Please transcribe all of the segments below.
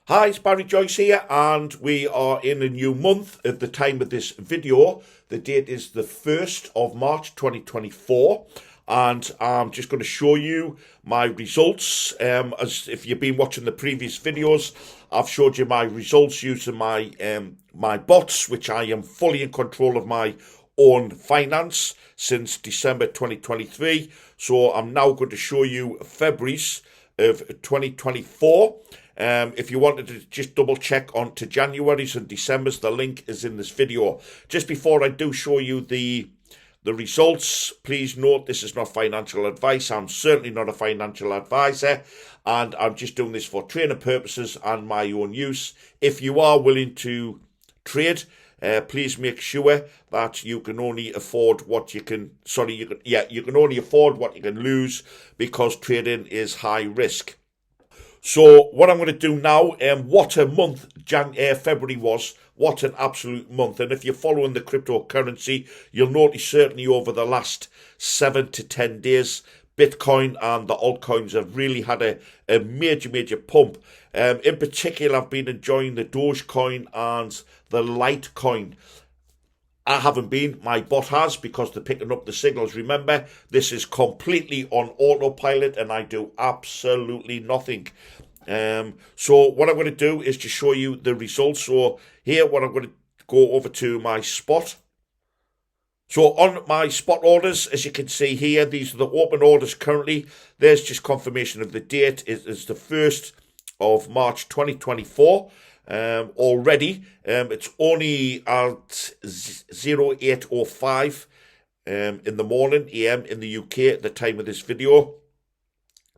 Hi, it's Barry Joyce here, and we are in a new month at the time of this video. The date is the 1st of March 2024, and I'm just going to show you my results. As if you've been watching the previous videos, I've showed you my results using my bots, which I am fully in control of my own finance since December 2023. So I'm now going to show you February's of 2024. If you wanted to just double check on to January's and December's, the link is in this video. Just before I do show you the results, please note this is not financial advice. I'm certainly not a financial advisor, and I'm just doing this for training purposes and my own use. If you are willing to trade, please make sure that you can only afford what you can. You can only afford what you can lose, because trading is high risk. So what I'm going to do now, what a month February was. What an absolute month. And if you're following the cryptocurrency, you'll notice certainly over the last 7 to 10 days, Bitcoin and the altcoins have really had a major pump. In particular, I've been enjoying the Dogecoin and the Litecoin. I haven't been, my bot has, because they're picking up the signals. Remember, this is completely on autopilot and I do absolutely nothing. So what I'm going to do is to show you the results. So here, what I'm going to go over to my spot. So on my spot orders, as you can see here, these are the open orders currently. There's just confirmation of the date. It is the 1st of March 2024. Already, it's only at 08:05 in the morning AM in the UK at the time of this video.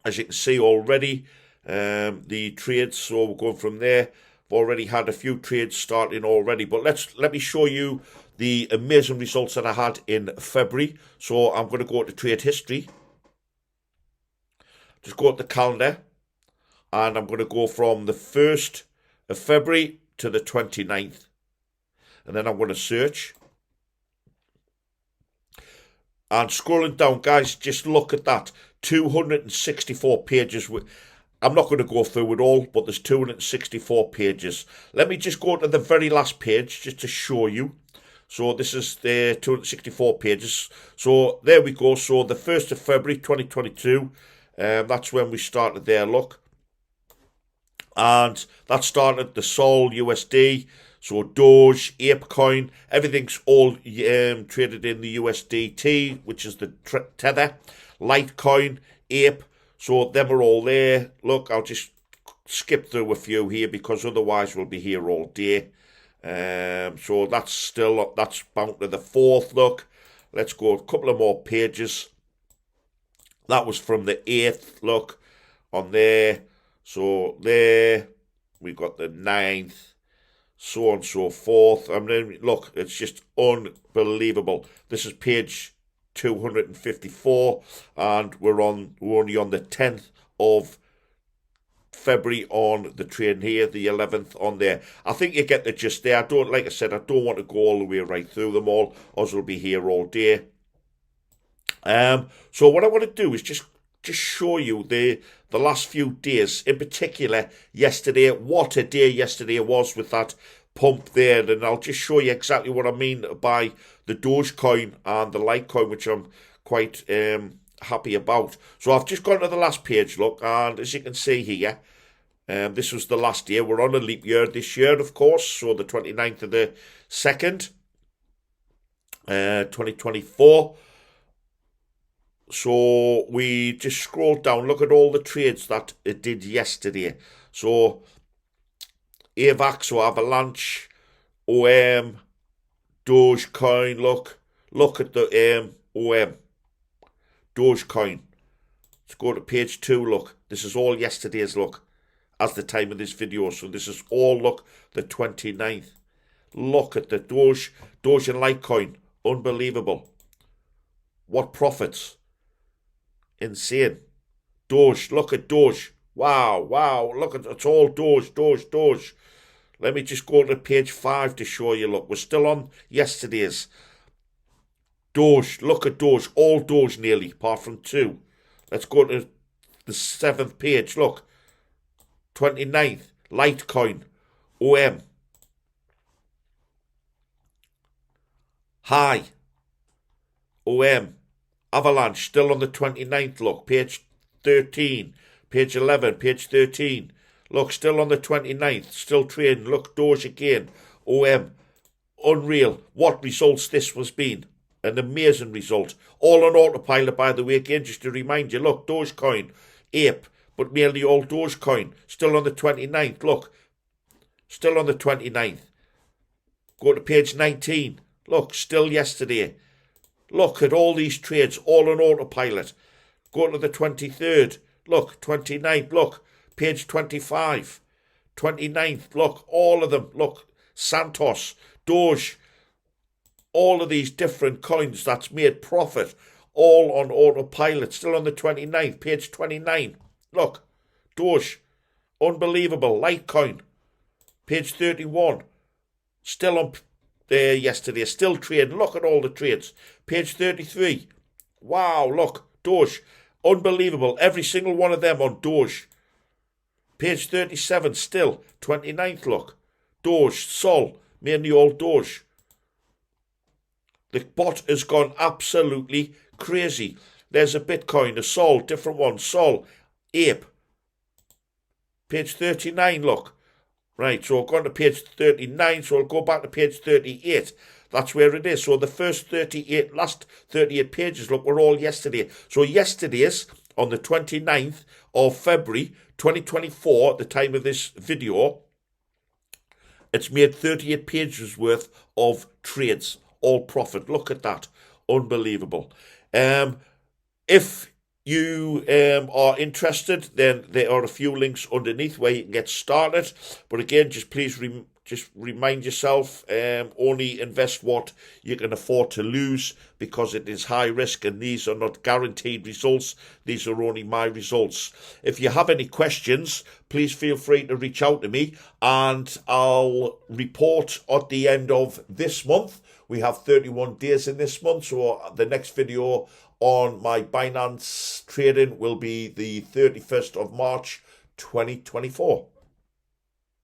As you can see already, the trades, so we're going from there. I've already had a few trades starting already, but let me show you the amazing results that I had in February. So I'm going to go to trade history, just go to the calendar, and I'm going to go from the 1st of February to the 29th, and then I'm going to search. And scrolling down, guys, just look at that, 264 pages. I'm not going to go through it all, but there's 264 pages. Let me just go to the very last page just to show you. So this is the 264 pages. So there we go. So the 1st of February 2022, that's when we started there, look. And that started the Sol USD, so Doge, ApeCoin, everything's all traded in the USDT, which is the tether, Litecoin, Ape, so them are all there. Look, I'll just skip through a few here because otherwise we'll be here all day. So that's bound to the 4th, look. Let's go a couple of more pages. That was from the 8th, look, on there. So there, we got the 9th, so on and so forth. I mean, look, it's just unbelievable. This is page 254, and we're only on the 10th of February on the train here, the 11th on there. I think you get the gist there. Like I said, I don't want to go all the way right through them all, or we'll be here all day. So what I want to do is just show you the last few days, in particular yesterday. What a day yesterday was with that pump there, and I'll just show you exactly what I mean by the Dogecoin and the Litecoin, which I'm quite happy about. So I've just gone to the last page, look, and as you can see here, this was the last year. We're on a leap year this year, of course, so the 29th of the 2nd, 2024. So we just scroll down, look at all the trades that it did yesterday. So AVAX or Avalanche, OM, Dogecoin, look at the OM, Dogecoin. Let's go to page 2, look. This is all yesterday's, look, as the time of this video. So this is all, look, the 29th. Look at the Doge and Litecoin. Unbelievable. What profits. Insane. Doge, look at Doge. Wow, look at it's all Doge. Let me just go to page 5 to show you, look, we're still on yesterday's. Doge, look at Doge, all Doge nearly, apart from 2. Let's go to the 7th page, look, 29th, Litecoin, OM. High, OM. Avalanche, still on the 29th, look, page 13, page 11, page 13. Look, still on the 29th, still trading. Look, Doge again, OM. Unreal. What results this was been. An amazing result. All on autopilot, by the way, again, just to remind you. Look, Dogecoin, ape, but nearly all Dogecoin. Still on the 29th, look. Still on the 29th. Go to page 19. Look, still yesterday. Look at all these trades, all on autopilot. Go to the 23rd. Look, 29th. Look, page 25. 29th. Look, all of them. Look, Santos, Doge. All of these different coins that's made profit. All on autopilot. Still on the 29th. Page 29. Look, Doge. Unbelievable. Litecoin. Page 31. Still on there yesterday, still trading. Look at all the trades. Page 33. Wow, look, Doge. Unbelievable. Every single one of them on Doge. Page 37, still. 29th, look. Doge, Sol, mainly all Doge. The bot has gone absolutely crazy. There's a Bitcoin, a Sol, different one. Sol, Ape. Page 39, look. Right, so I've gone to page 39, so I'll go back to page 38. That's where it is. So the first 38, last 38 pages, look, were all yesterday. So yesterday's, on the 29th of February 2024, at the time of this video, it's made 38 pages worth of trades, all profit. Look at that. Unbelievable. If you are interested, then there are a few links underneath where you can get started. But again, just please remind yourself, only invest what you can afford to lose, because it is high risk and these are not guaranteed results. These are only my results. If you have any questions, please feel free to reach out to me and I'll report at the end of this month. We have 31 days in this month, so the next video on my Binance Trading will be the 31st of March 2024.